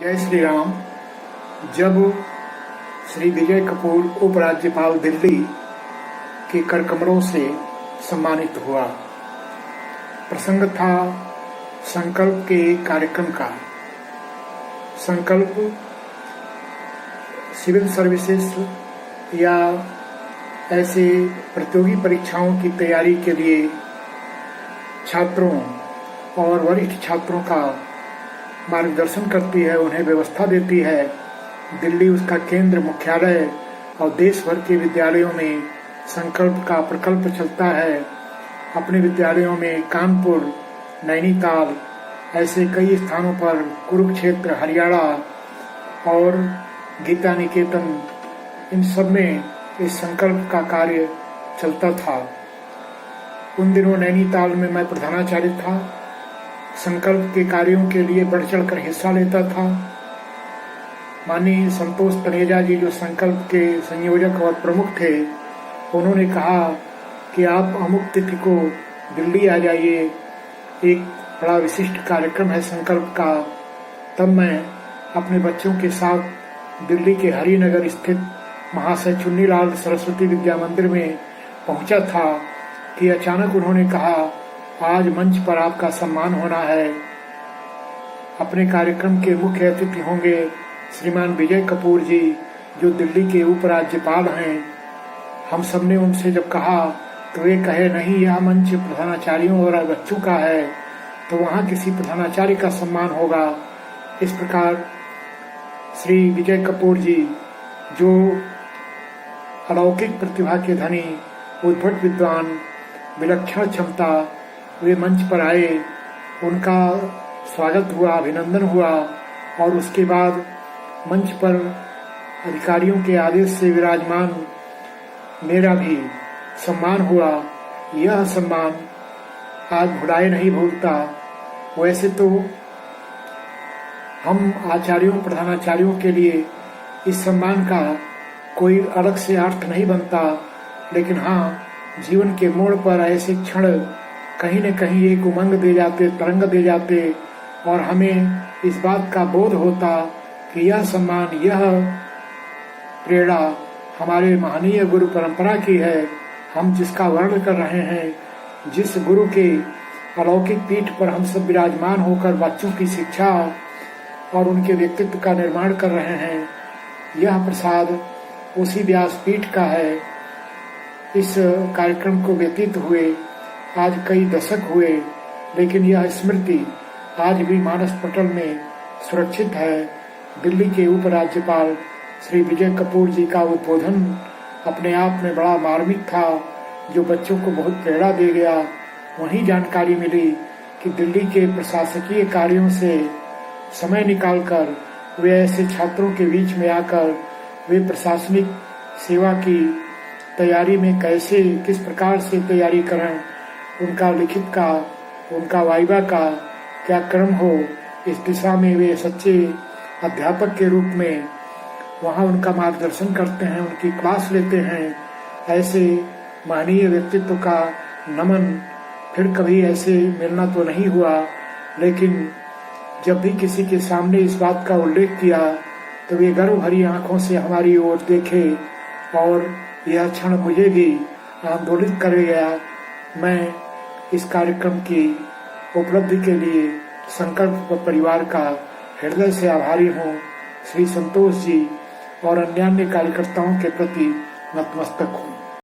जय श्री राम। जब श्री विजय कपूर उपराज्यपाल दिल्ली के कर कमरों से सम्मानित हुआ, प्रसंग था संकल्प के कार्यक्रम का। संकल्प सिविल सर्विसेज या ऐसे प्रतियोगी परीक्षाओं की तैयारी के लिए छात्रों और वरिष्ठ छात्रों का मार्गदर्शन करती है, उन्हें व्यवस्था देती है। दिल्ली उसका केंद्र मुख्यालय और देश भर के विद्यालयों में संकल्प का प्रकल्प चलता है। अपने विद्यालयों में कानपुर, नैनीताल, ऐसे कई स्थानों पर, कुरुक्षेत्र, हरियाणा और गीता निकेतन, इन सब में इस संकल्प का कार्य चलता था। उन दिनों नैनीताल में मैं प्रधानाचार्य था। संकल्प के कार्यों के लिए बढ़ चढ़ कर हिस्सा लेता था। माननीय संतोष तनेजा जी, जो संकल्प के संयोजक और प्रमुख थे, उन्होंने कहा कि आप अमुक तिथि को दिल्ली आ जाइए, एक बड़ा विशिष्ट कार्यक्रम है संकल्प का। तब मैं अपने बच्चों के साथ दिल्ली के हरिनगर स्थित महाशय चुन्नीलाल सरस्वती विद्या मंदिर में पहुंचा था कि अचानक उन्होंने कहा, आज मंच पर आपका सम्मान होना है। अपने कार्यक्रम के मुख्य अतिथि होंगे श्रीमान विजय कपूर जी, जो दिल्ली के उपराज्यपाल हैं। हम सबने उनसे जब कहा तो वे कहे, नहीं, यह मंच प्रधानाचार्यों और बच्चों का है, तो वहाँ किसी प्रधानाचार्य का सम्मान होगा। इस प्रकार श्री विजय कपूर जी, जो अलौकिक प्रतिभा के धनी, उद्भट विद्वान, विलक्षण क्षमता, वे मंच पर आए। उनका स्वागत हुआ, अभिनंदन हुआ और उसके बाद मंच पर अधिकारियों के आदेश से विराजमान मेरा भी सम्मान हुआ। यह सम्मान आज भुलाए नहीं भूलता। वैसे तो हम आचार्यों, प्रधानाचार्यों के लिए इस सम्मान का कोई अलग से अर्थ नहीं बनता, लेकिन हाँ, जीवन के मोड़ पर ऐसे क्षण कहीं न कहीं एक उमंग दे जाते, तरंग दे जाते और हमें इस बात का बोध होता कि यह सम्मान, यह प्रेरणा हमारे महनीय गुरु परंपरा की है। हम जिसका वर्णन कर रहे हैं, जिस गुरु के अलौकिक पीठ पर हम सब विराजमान होकर बच्चों की शिक्षा और उनके व्यक्तित्व का निर्माण कर रहे हैं, यह प्रसाद उसी व्यासपीठ का है। इस कार्यक्रम को व्यतीत हुए आज कई दशक हुए, लेकिन यह स्मृति आज भी मानस पटल में सुरक्षित है। दिल्ली के उपराज्यपाल श्री विजय कपूर जी का उद्बोधन अपने आप में बड़ा मार्मिक था, जो बच्चों को बहुत प्रेरणा दे गया। वहीं जानकारी मिली कि दिल्ली के प्रशासकीय कार्यों से समय निकालकर वे ऐसे छात्रों के बीच में आकर वे प्रशासनिक सेवा की तैयारी में कैसे, किस प्रकार से तैयारी करें, उनका लिखित का, उनका वाइवा का क्या क्रम हो, इस दिशा में वे सच्चे अध्यापक के रूप में वहाँ उनका मार्गदर्शन करते हैं, उनकी क्लास लेते हैं। ऐसे महनीय व्यक्तित्व का नमन फिर कभी ऐसे मिलना तो नहीं हुआ, लेकिन जब भी किसी के सामने इस बात का उल्लेख किया तो वे गर्व भरी आंखों से हमारी ओर देखे और यह क्षण मुझे भी आंदोलित कर गया। मैं इस कार्यक्रम की उपलब्धि के लिए संकल्प परिवार का हृदय से आभारी हूँ। श्री संतोष जी और अन्य कार्यकर्ताओं के प्रति नतमस्तक हूँ।